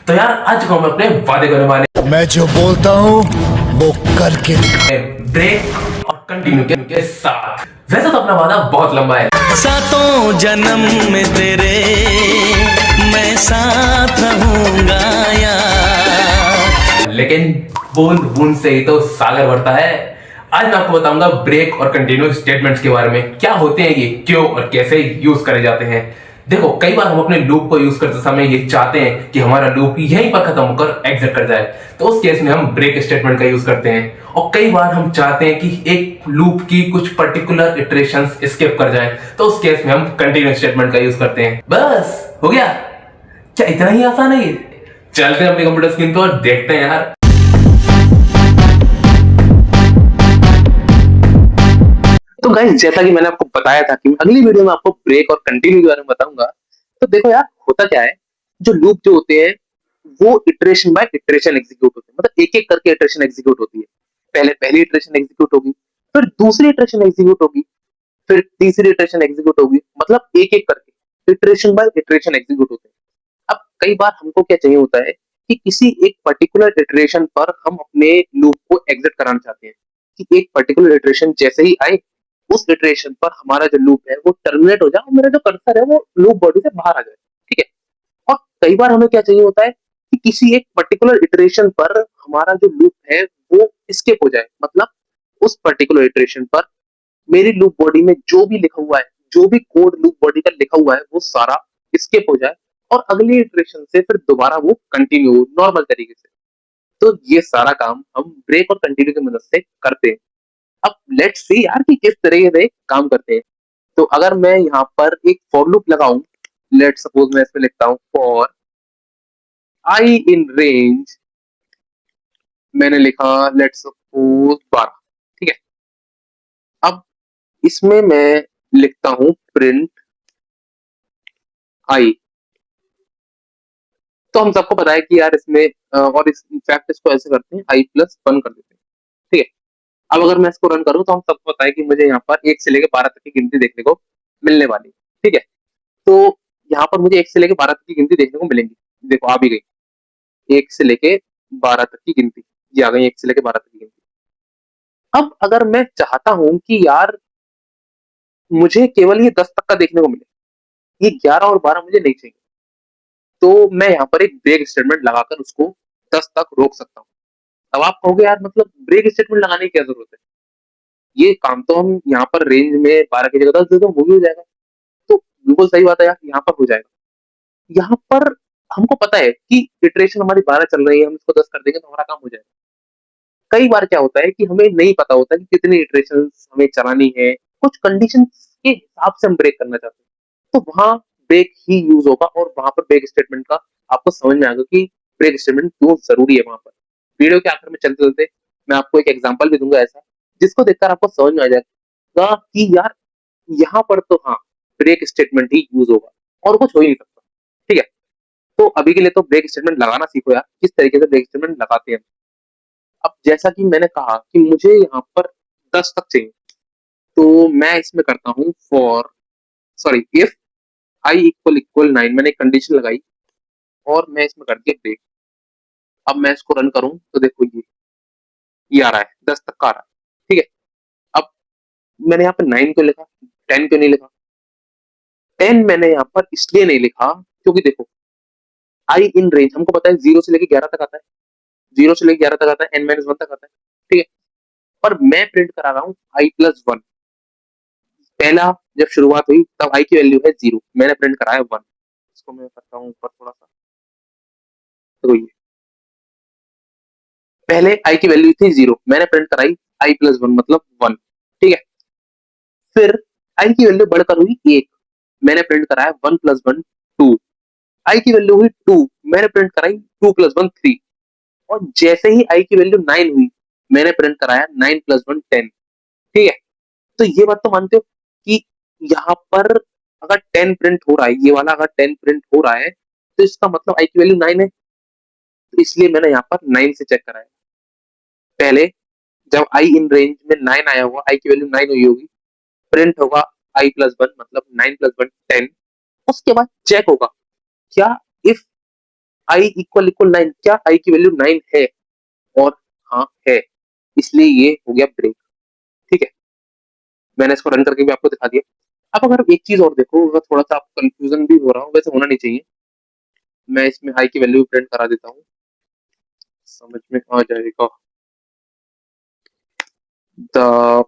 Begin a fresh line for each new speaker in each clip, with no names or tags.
तो यार आज को हम अपने वादे करने वाले
मैं जो बोलता हूँ वो करके
हैं ब्रेक और कंटिन्यू के साथ। वैसे तो अपना वादा बहुत लंबा है,
सातों जन्म में तेरे मैं साथ रहूंगा यार।
लेकिन बूंद बूंद से ही तो सागर बढ़ता है। आज मैं आपको बताऊंगा ब्रेक और कंटिन्यू स्टेटमेंट्स के बारे में, क्या होते हैं ये, क्यों और कैसे यूज करे जाते हैं। देखो, कई बार हम अपने लूप को यूज करते समय ये चाहते हैं कि हमारा लूप यहीं पर खत्म होकर एग्जिट कर जाए, तो उस केस में हम ब्रेक स्टेटमेंट का यूज करते हैं। और कई बार हम चाहते हैं कि एक लूप की कुछ पर्टिकुलर इटरेशंस स्किप कर जाए, तो उस केस में हम कंटिन्यू स्टेटमेंट का यूज करते हैं। बस हो गया, क्या इतना ही आसान है ये? चलते हैं अपनी कंप्यूटर स्क्रीन पर और देखते हैं यार। तो गाइस, जैसा कि मैंने आपको बताया था कि अगली वीडियो में आपको ब्रेक और कंटिन्यू के बारे में बताऊंगा। तो देखो यार, होता क्या है, जो लूप जो होते हैं वो इटरेशन बाय इटरेशन एग्जीक्यूट होते हैं, मतलब एक एक करके इटरेशन एग्जीक्यूट होती है। पहले पहली इटरेशन एग्जीक्यूट होगी, फिर दूसरी इटरेशन एग्जीक्यूट होगी, फिर तीसरी इटरेशन एग्जीक्यूट होगी, मतलब एक एक करके इटरेशन बाय इटरेशन एग्जीक्यूट होते हैं। अब कई बार हमको क्या चाहिए होता है कि किसी एक पर्टिकुलर इटरेशन पर हम अपने लूप को एग्जिट कराना चाहते हैं, कि एक पर्टिकुलर इटरेशन जैसे ही आए उस इटरेशन पर हमारा जो लूप है वो टर्मिनेट हो जाए और मेरा जो कर्सर है वो लूप बॉडी से बाहर आ जाए। ठीक है। और कई बार हमें क्या चाहिए होता है कि किसी एक पर्टिकुलर इटरेशन पर हमारा जो लूप है वो स्किप हो जाए, मतलब उस पर्टिकुलर इटरेशन पर मेरी लूप बॉडी में जो भी लिखा हुआ है, जो भी कोड लूप बॉडी का लिखा हुआ है वो सारा स्किप हो जाए और अगली इटरेशन से फिर दोबारा वो कंटिन्यू नॉर्मल तरीके से। तो ये सारा काम हम ब्रेक और कंटिन्यू की मदद से करते हैं। अब लेट्स सी यार कि किस तरीके से काम करते हैं। तो अगर मैं यहाँ पर एक फॉर लूप लगाऊं, लेट्स सपोज मैं इसमें लिखता हूं फॉर आई इन रेंज, मैंने लिखा लेट्स सपोज 12। ठीक है। अब इसमें मैं लिखता हूं प्रिंट आई। तो हम सबको पता है कि यार इसमें और इस इनफैक्ट इसको ऐसे करते हैं आई प्लस 1 कर देते हैं। ठीक है। अब अगर मैं इसको रन करूं तो हम सबको पता है कि मुझे यहाँ पर 1 से लेकर 12 तक की गिनती देखने को मिलने वाली है। ठीक है। तो यहाँ पर मुझे 1 से लेकर 12 तक की गिनती देखने को मिलेंगी। देखो, आ भी गई 1 से लेके 12 तक की गिनती। ये आ गई 1 से लेके 12 तक की गिनती। अब अगर मैं चाहता हूं कि यार मुझे केवल ये 10 तक का देखने को मिले, ये 11 और 12 मुझे नहीं चाहिए, तो मैं यहाँ पर एक ब्रेक स्टेटमेंट लगाकर उसको 10 तक रोक सकता हूँ। अब आप कहोगे यार, मतलब ब्रेक स्टेटमेंट लगाने की क्या जरूरत है, ये काम तो हम यहाँ पर रेंज में 12 की जगह 10 दे दो वो भी हो जाएगा। तो बिल्कुल सही बात है यार, यहाँ पर हो जाएगा। यहाँ पर हमको पता है कि इटरेशन हमारी 12 चल रही है, हम इसको 10 कर देंगे तो हमारा काम हो जाएगा। कई बार क्या होता है कि हमें नहीं पता होता कि कितनी इटरेशन हमें चलानी है, कुछ कंडीशन के हिसाब से हम ब्रेक करना चाहते हैं, तो वहां ब्रेक ही यूज होगा और वहां पर ब्रेक स्टेटमेंट का आपको समझ में आएगा कि ब्रेक स्टेटमेंट क्यों जरूरी है। वहां पर वीडियो के आखिर में चलते चलते मैं आपको एक एग्जाम्पल भी दूंगा ऐसा, जिसको देखकर आपको समझ में आ जाएगा कि यार यहाँ पर तो हाँ, ब्रेक स्टेटमेंट ही यूज होगा और कुछ हो ही नहीं सकता। ठीक है। तो अभी के लिए तो ब्रेक स्टेटमेंट लगाना सीखो यार, किस तरीके से ब्रेक स्टेटमेंट लगाते हैं। अब जैसा कि मैंने कहा कि मुझे यहाँ पर 10 तक चाहिए, तो मैं इसमें करता हूँ for sorry if I equal equal 9, मैंने एक कंडीशन लगाई और मैं इसमें कर दिया ब्रेक। अब मैं इसको रन करूं तो देखो ये आ रहा है, 10 तक का आ रहा है। ठीक है। अब मैंने यहाँ पर 9 क्यों लिखा, 10 क्यों नहीं लिखा? 10 मैंने यहाँ पर इसलिए नहीं लिखा क्योंकि देखो, आई इन रेंज हमको पता है 0 से लेकर 11 तक आता है, 0 से लेकर 11 तक आता है, n-1 तक आता है। ठीक है। पर मैं प्रिंट करा रहा हूँ आई प्लस 1। पहला जब शुरुआत हुई तब आई की वैल्यू है 0, मैंने प्रिंट कराया 1। इसको मैं करता हूँ ऊपर थोड़ा सा, तो ये पहले आई की वैल्यू थी 0, मैंने प्रिंट कराई आई प्लस 1 मतलब 1। ठीक है। फिर आई की वैल्यू बढ़कर हुई 1, मैंने प्रिंट कराया 1 प्लस 1 2। आई की वैल्यू हुई 2, मैंने प्रिंट कराई 2 प्लस 1 3। और जैसे ही आई की वैल्यू 9 हुई, मैंने प्रिंट कराया 9 प्लस 1 10। ठीक है। तो ये बात तो मानते हो कि यहाँ पर अगर 10 प्रिंट हो रहा है, ये वाला अगर 10 प्रिंट हो रहा है तो इसका मतलब आई की वैल्यू 9 है, तो इसलिए मैंने यहाँ पर 9 से चेक कराया। पहले जब आई इन रेंज में 9 आया हुआ, आई की वैल्यू 9 हुई होगी, प्रिंट होगा आई प्लस 1 मतलब 9 प्लस 1 10। उसके बाद चेक होगा क्या इफ आई इक्वल इक्वल 9, क्या आई की वैल्यू 9 है? और हाँ है, इसलिए ये हो गया ब्रेक। ठीक है, मैंने इसको रन करके भी आपको दिखा दिया। अब अगर एक चीज और देखो, अगर थोड़ा सा आपको कंफ्यूजन भी हो रहा हो, वैसे होना नहीं चाहिए, मैं इसमें आई की वैल्यू प्रिंट करा देता हूँ, समझ में आ जाएगा। The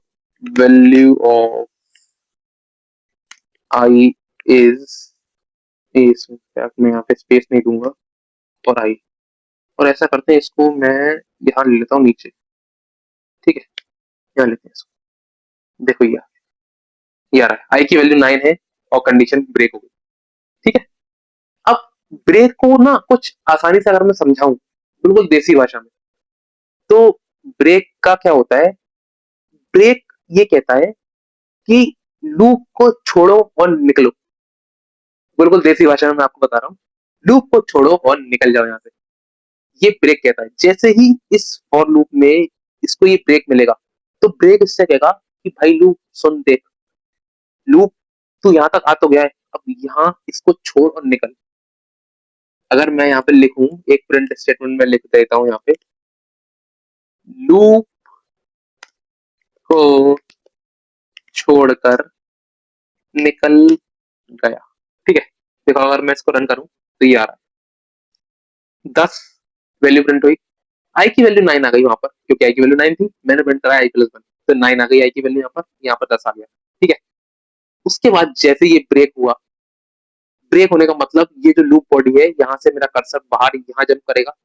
value of I is, मैं यहाँ पे स्पेस नहीं दूंगा, और आई, और ऐसा करते हैं, इसको मैं यहाँ ले लेता हूँ नीचे। ठीक है, यहाँ लेते हैं इसको, देखो ये आ रहा है, आई की वैल्यू 9 है और कंडीशन ब्रेक हो गई। ठीक है, अब ब्रेक को ना कुछ आसानी से अगर मैं समझाऊं, बिल्कुल देसी भाषा में, तो ब्रेक का क्या होता है? ब्रेक ये कहता है कि लूप को छोड़ो और निकलो। बिल्कुल देसी भाषा में मैं आपको बता रहा हूँ, लूप को छोड़ो और निकल जाओ यहाँ से, ये ब्रेक कहता है। जैसे ही इस फॉर लूप में इसको ये ब्रेक मिलेगा, तो ब्रेक इससे कहेगा कि भाई लूप सुन, देख, लूप तू यहाँ तक आ तो गया है, अब यहाँ इसको छोड़ और निकल। अगर मैं यहाँ पे लिखूं, एक प्रिंट स्टेटमेंट में लिख देता हूँ यहाँ पे, लूप को छोड़कर निकल गया। ठीक है, देखो अगर मैं इसको रन करूं तो ये आ रहा है 10 वैल्यू प्रिंट हुई, आई की वैल्यू 9 आ गई वहां पर, क्योंकि आई की वैल्यू 9 थी, मैंने प्रिंट कराया i+1, तो 9 आ गई आई की वैल्यू, यहाँ पर 10 आ गया। ठीक है, उसके बाद जैसे ये ब्रेक हुआ, ब्रेक होने का मतलब ये जो लूप बॉडी है, यहाँ से मेरा कर्सर बाहर यहाँ जंप करेगा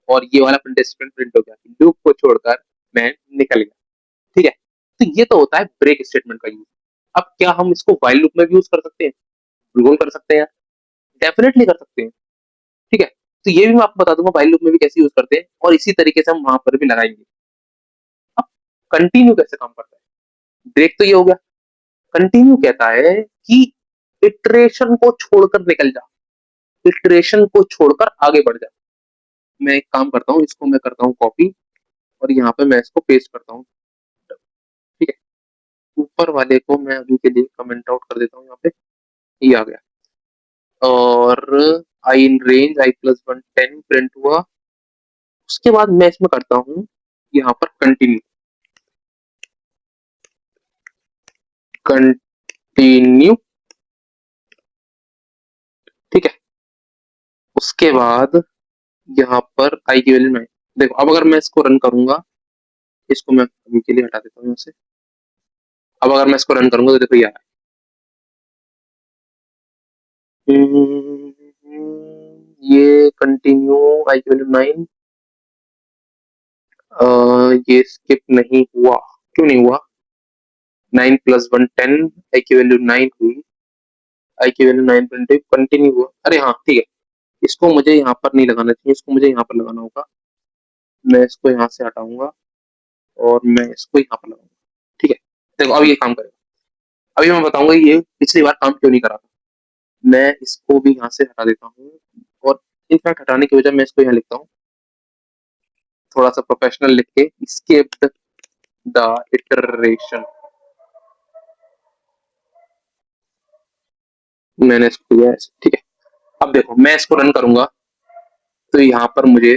और ये वाला प्रिंट स्टेटमेंट प्रिंट हो गया, लूप को छोड़कर मैं निकल गया। ठीक है, तो ये तो होता है ब्रेक स्टेटमेंट का यूज। अब क्या हम इसको व्हाइल लूप में भी यूज कर सकते हैं? बिल्कुल कर सकते हैं, डेफिनेटली कर सकते हैं। ठीक है, तो ये भी मैं आपको बता दूंगा व्हाइल लूप में भी कैसे यूज करते हैं, और इसी तरीके से हम वहां पर भी लगाएंगे। अब कंटिन्यू कैसे काम करता है? ब्रेक तो ये हो गया, कंटिन्यू कहता है कि इटरेशन को छोड़कर निकल जा, इटरेशन को छोड़कर आगे बढ़ जा। मैं एक काम करता हूँ, इसको मैं करता हूँ कॉपी, और यहाँ पे मैं इसको पेस्ट करता हूँ। ठीक है, ऊपर वाले को मैं अभी के लिए कमेंट आउट कर देता हूँ, यहाँ पे ये आ गया, और आई इन रेंज i+1 10 प्रिंट हुआ। उसके बाद मैं इसमें करता हूँ यहाँ पर कंटिन्यू, कंटिन्यू। ठीक है, उसके बाद यहाँ पर आई की वैल्यू 9। देखो अब अगर मैं इसको रन करूंगा, इसको मैं अभी के लिए हटा देता हूँ यहाँ से। अब अगर मैं इसको रन करूंगा तो देखो ये आया, ये कंटिन्यू आई की वैल्यू 9, ये स्किप नहीं हुआ, क्यों नहीं हुआ? 9+1 10, आई की वैल्यू 9 हुई, आई की वैल्यू 9 प्रिंट कंटिन्यू हुआ। अरे हाँ ठीक है, इसको मुझे यहाँ पर नहीं लगाना चाहिए, इसको मुझे यहाँ पर लगाना होगा। मैं इसको यहाँ से हटाऊंगा और मैं इसको यहाँ पर लगाऊंगा। ठीक है, देखो अब ये काम करेगा। अभी मैं बताऊंगा ये पिछली बार काम क्यों नहीं करा था। मैं इसको भी यहाँ से हटा देता हूँ, और इनफैक्ट हटाने की वजह मैं इसको यहाँ लिखता हूँ, थोड़ा सा प्रोफेशनल लिख के, स्किप्ड द इटरेशन। मैंने इसको किया ऐसे। ठीक है, अब देखो मैं इसको रन करूंगा तो यहाँ पर मुझे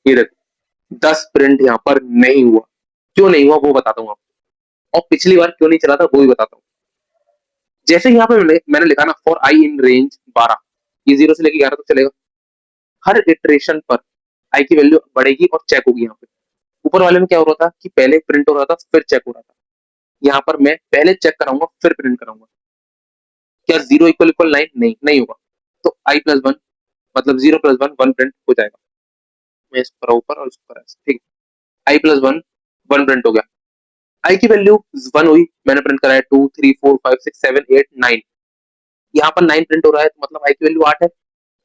ये देखो 10 प्रिंट यहाँ पर नहीं हुआ। क्यों नहीं हुआ वो बताता हूँ आपको, और पिछली बार क्यों नहीं चला था वो भी बताता हूँ। जैसे यहाँ पे मैंने लिखा ना फॉर आई इन रेंज 12, ये 0 से लेके 11 तक चलेगा। हर इटरेशन पर आई की वैल्यू बढ़ेगी और चेक होगी। यहाँ पे ऊपर वाले में क्या हो रहा था कि पहले प्रिंट हो रहा था फिर चेक हो रहा था, यहाँ पर मैं पहले चेक कराऊंगा फिर प्रिंट कराऊंगा। क्या 0 इक्वल इक्वल 9? नहीं होगा, तो i+1 मतलब 0+1 1 प्रिंट हो जाएगा। मैं इसको करा ऊपर और इसको करा ऐसे। ठीक है, i+1 1 प्रिंट हो गया, आई की वैल्यू 1 हुई, मैंने प्रिंट कराया 2 3 4 5 6 7 8 9, यहाँ पर 9 प्रिंट हो रहा है, तो मतलब आई की वैल्यू 8 है,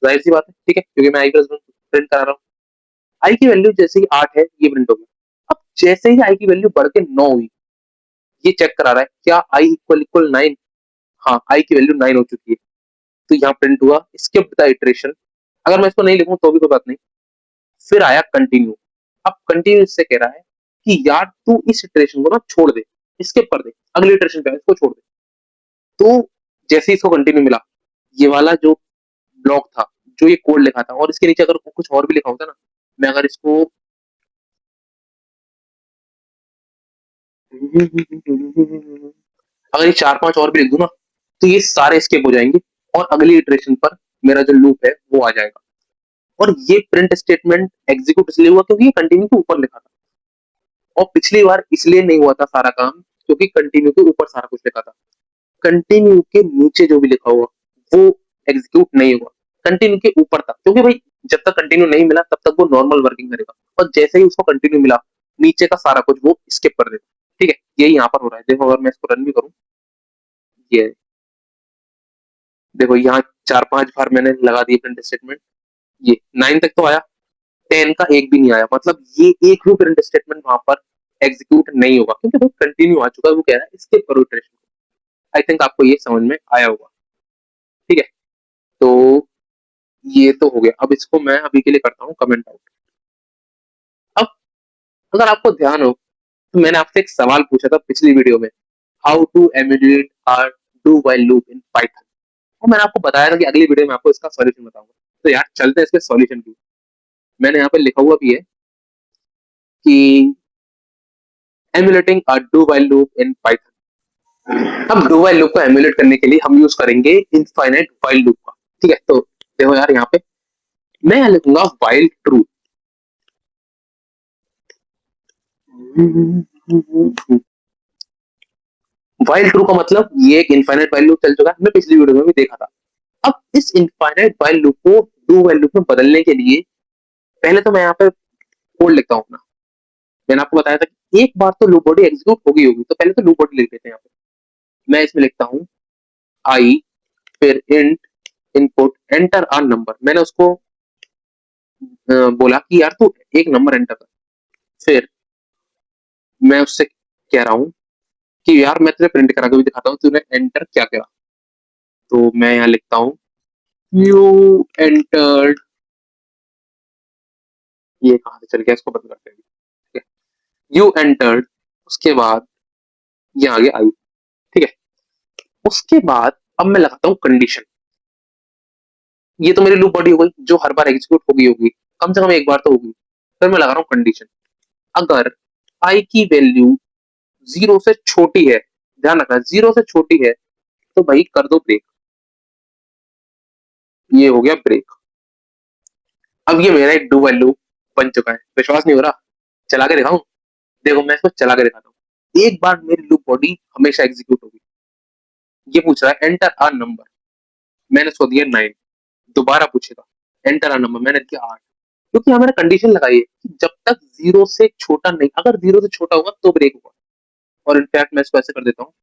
जाहिर सी बात है। ठीक है, क्योंकि मैं i+1 प्रिंट करा रहा हूँ। आई की वैल्यू जैसे ही 8 है ये प्रिंट हो गया। अब जैसे ही आई की वैल्यू बढ़ के 9 हुई, ये चेक करा रहा है क्या आई इक्वल इक्वल 9? हाँ, आई की वैल्यू 9 हो चुकी है, तो यहाँ प्रिंट हुआ स्किप द इटरेशन। अगर मैं इसको नहीं लिखूं तो भी कोई बात नहीं। फिर आया कंटिन्यू। अब कंटिन्यू इससे कह रहा है कि यार तू इस इटरेशन को ना छोड़ दे, स्किप कर दे, अगले इटरेशन पे इसको छोड़ दे। तो जैसे ही इसको कंटिन्यू मिला, ये वाला जो ब्लॉक था जो ये कोड लिखा था, और इसके नीचे अगर कुछ और भी लिखा होता ना, मैं अगर इसको अगर ये 4-5 और भी लिख दूं ना, तो ये सारे स्किप हो जाएंगे और अगली इटरेशन पर मेरा जो लूप है वो आ जाएगा। और ये प्रिंट स्टेटमेंट एग्जीक्यूट इसलिए हुआ क्योंकि ये कंटिन्यू के ऊपर लिखा था, और पिछली बार इसलिए नहीं हुआ था सारा काम क्योंकि कंटिन्यू के ऊपर सारा कुछ लिखा था। कंटिन्यू के नीचे जो भी लिखा हुआ वो एग्जीक्यूट नहीं हुआ, कंटिन्यू के ऊपर था, क्योंकि भाई जब तक कंटिन्यू नहीं मिला तब तक वो नॉर्मल वर्किंग करेगा, और जैसे ही उसको कंटिन्यू मिला नीचे का सारा कुछ वो स्किप कर देगा। ठीक है, यही यहाँ पर हो रहा है। देखो अगर मैं इसको रन भी करूँ, ये देखो यहाँ 4-5 बार मैंने लगा दिए प्रिंट स्टेटमेंट, ये 9 तक तो आया, 10 का एक भी नहीं आया, मतलब ये एक भी प्रिंट स्टेटमेंट वहां पर एग्जीक्यूट नहीं होगा क्योंकि भाई कंटिन्यू आ चुका है, वो कह रहा है स्किप करो इटरेशन। आई थिंक आपको ये समझ में आया होगा। ठीक है, तो ये तो हो गया। अब इसको मैं अभी के लिए करता हूँ कमेंट आउट। अब अगर आपको ध्यान हो तो मैंने आपसे एक सवाल पूछा था पिछली वीडियो में, how to emulate a do while loop in Python, और मैंने आपको बताया था कि अगली वीडियो में आपको इसका सॉल्यूशन बताऊंगा। तो यार चलते हैं इसके सॉल्यूशन की। मैंने यहाँ पे लिखा हुआ भी है कि emulating a do while loop in Python. अब डू व्हाइल लूप को एम्यूलेट करने के लिए हम यूज करेंगे इनफाइनाइट व्हाइल लूप का। ठीक है, तो देखो यार यहाँ पे मैं यहाँ लिखूंगा व्हाइल ट्रू। व्हाइल ट्रू का मतलब ये एक इनफाइनाइट व्हाइल लूप चल चुका है, मैं पिछली वीडियो में भी देखा था। अब इस इनफाइनाइट व्हाइल लूप को डू व्हाइल लूप में बदलने के लिए पहले तो मैं यहाँ पे कोड लिखता हूँ अपना। मैंने आपको बताया था कि एक बार तो लूप बॉडी एग्जीक्यूट होगी, तो पहले तो लूप बॉडी लिख देते हैं यहाँ पे। मैं इसमें लिखता हूँ आई, फिर int input enter a number. मैंने उसको बोला कि यार तू एक नंबर एंटर कर। फिर मैं उससे कह रहा हूँ कि यार मैं तुझे प्रिंट करा के भी दिखाता हूँ तूने एंटर क्या करा। तो मैं यहाँ लिखता हूँ यू एंटर्ड, ये कहाँ से चल गया, इसको बंद करते हैं। यू एंटर्ड, उसके बाद ये आगे आई। ठीक है, उसके बाद अब मैं लगाता हूँ कंडीशन। ये तो मेरी लूप बॉडी हो गई जो हर बार एग्जीक्यूट होगी, कम से कम एक बार तो होगी। फिर मैं लगा रहा हूँ कंडीशन, अगर आई की वैल्यू 0 से छोटी है, ध्यान रखना 0 से छोटी है, तो भाई कर दो ब्रेक। ये हो गया ब्रेक। अब ये मेरा एक डू व्हाइल लूप बन चुका है। विश्वास नहीं हो रहा, चला के दिखाऊं? देखो मैं इसको चला के दिखाता हूँ। एक बार मेरी लूप बॉडी हमेशा एग्जीक्यूट होगी। ये पूछ रहा है एंटर अ नंबर, मैंने उसको दिया 9। दोबारा पूछेगा एंटर अ नंबर, मैंने दिया 8, क्योंकि यहाँ मैंने कंडीशन लगाई है कि जब तक 0 से छोटा नहीं, अगर 0 से छोटा होगा तो ब्रेक होगा। और इनफैक्ट मैं इसको ऐसे कर देता हूँ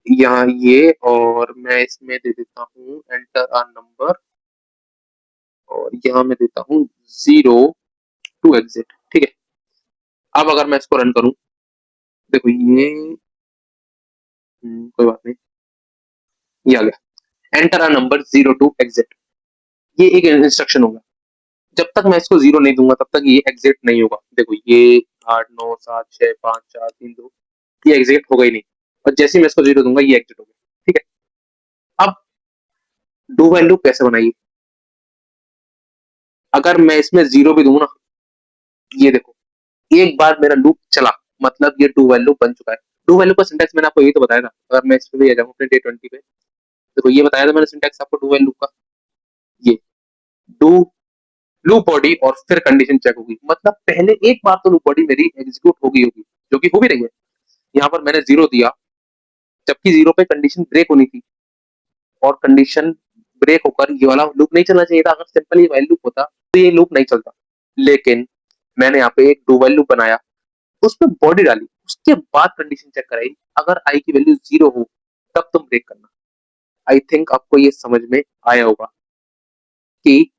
यहाँ ये, और मैं इसमें दे देता हूँ एंटर अ नंबर, और यहाँ मैं देता हूँ 0 टू एग्जिट। ठीक है, अब अगर मैं इसको रन करूं, देखो ये कोई बात नहीं, ये आ गया enter a number 0 to exit. ये एक इंस्ट्रक्शन होगा, जब तक मैं इसको 0 नहीं दूंगा तब तक ये एग्जिट नहीं होगा। देखो ये 8 9 7 6 5 4 3 2, ये एग्जिट होगा ही नहीं, और जैसे ही मैं इसको 0 दूंगा ये एग्जिट हो गया। ठीक है, अब डू व्हाइल लूप कैसे बनाइए, अगर मैं इसमें 0 भी दूंगा ना, ये देखो एक बार मेरा लूप चला, मतलब ये डू व्हाइल लूप बन चुका है। डू व्हाइल लूप का सिंटैक्स मैंने आपको यही तो बताया था। अगर मैं इस पे भी आ जाऊं अपने डे 20 पे, देखो ये बताया था मैंने सिंटैक्स आपको डू व्हाइल लूप का, ये डू लूप बॉडी और फिर कंडीशन चेक होगी, मतलब पहले एक बार तो लूप बॉडी मेरी एग्जीक्यूट होगी, जो कि हो भी रही है। यहाँ पर मैंने 0 दिया, जबकि 0 पे कंडीशन ब्रेक होनी थी, और कंडीशन ब्रेक होकर ये वाला लूप नहीं चलना चाहिए था। अगर सिंपल ये व्हाइल लूप होता तो ये लूप नहीं चलता, लेकिन मैंने यहाँ पे एक डू व्हाइल लूप बनाया, उसमें बॉडी डाली, उसके बाद कंडीशन चेक कराई, अगर आई की वैल्यू 0 हो तब तुम ब्रेक करना। आई थिंक आपको ये समझ में आया होगा कि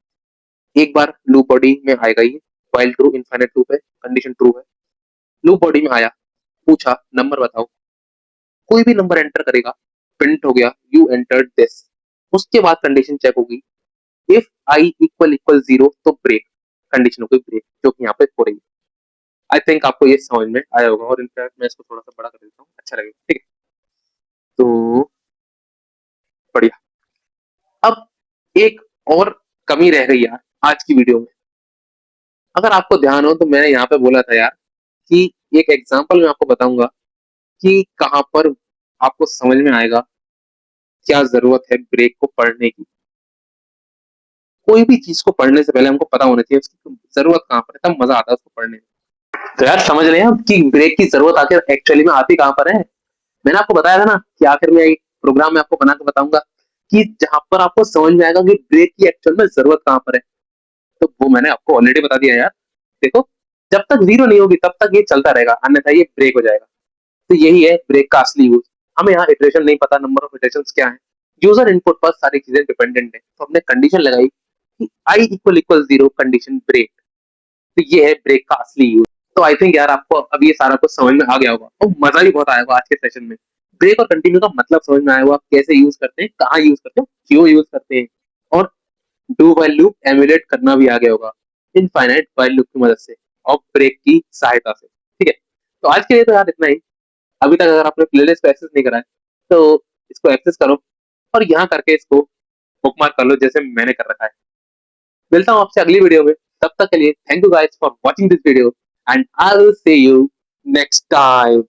एक बार लूप बॉडी में आएगा ये व्हाइल ट्रू इनफाइनाइट लूप है, कंडीशन ट्रू है, लूप बॉडी में आया, पूछा नंबर बताओ, कोई भी नंबर एंटर करेगा, प्रिंट हो गया यू एंटर्ड दिस। उसके बाद कंडीशन चेक होगी, इफ आई इक्वल इक्वल 0 तो ब्रेक, कंडीशन हो गई ब्रेक, जो कि यहाँ पे हो रही है। आई थिंक आपको ये समझ में आया होगा, और इनफैक्ट मैं इसको थोड़ा सा बड़ा कर देता हूँ, अच्छा लगेगा। ठीक है, तो बढ़िया। अब एक और कमी रह गई यार आज की वीडियो में। अगर आपको ध्यान हो तो मैंने यहाँ पे बोला था यार कि एक एग्जांपल मैं आपको बताऊंगा कि कहाँ पर आपको समझ में आएगा क्या जरूरत है ब्रेक को पढ़ने की। कोई भी चीज को पढ़ने से पहले हमको पता होना चाहिए उसकी जरूरत कहाँ पर है, तब मजा आता है उसको पढ़ने में। तो यार समझ रहे हैं आप कि ब्रेक की जरूरत आखिर एक्चुअली में आती कहाँ पर है। मैंने आपको बताया था ना कि आखिर में एक प्रोग्राम में आपको बना के बताऊंगा कि जहां पर आपको समझ में आएगा कि ब्रेक की एक्चुअल में जरूरत कहाँ पर है। तो वो मैंने आपको ऑलरेडी बता दिया यार। देखो, जब तक जीरो नहीं होगी तब तक ये चलता रहेगा, अन्यथा ये ब्रेक हो जाएगा। तो यही है ब्रेक का असली यूज। हमें यहाँ इटरेशन नहीं पता, नंबर ऑफ इटरेशन क्या है, यूजर इनपुट पर सारी चीजें डिपेंडेंट है। तो हमने कंडीशन लगाई कि i equal equal zero condition break. तो ये है ब्रेक का असली यूज। तो आई थिंक यार आपको अब ये सारा कुछ समझ में आ गया होगा और मजा भी बहुत आएगा आज के सेशन में। ब्रेक और कंटिन्यू का मतलब समझ में आया होगा, कैसे यूज करते हैं, कहाँ यूज करते हैं, क्यों यूज करते हैं, और डू व्हाइल लूप एमुलेट करना भी आ गया होगा इनफाइनाइट व्हाइल लूप की मदद से और ब्रेक की सहायता से। ठीक है, तो आज के लिए तो यार इतना ही। अभी तक अगर आपने प्लेलिस्ट को एक्सेस नहीं करा है तो इसको एक्सेस करो और यहाँ करके इसको बुकमार्क कर लो जैसे मैंने कर रखा है। मिलता हूँ आपसे अगली वीडियो में, तब तक के लिए thank you guys for watching this video and I will see you next time.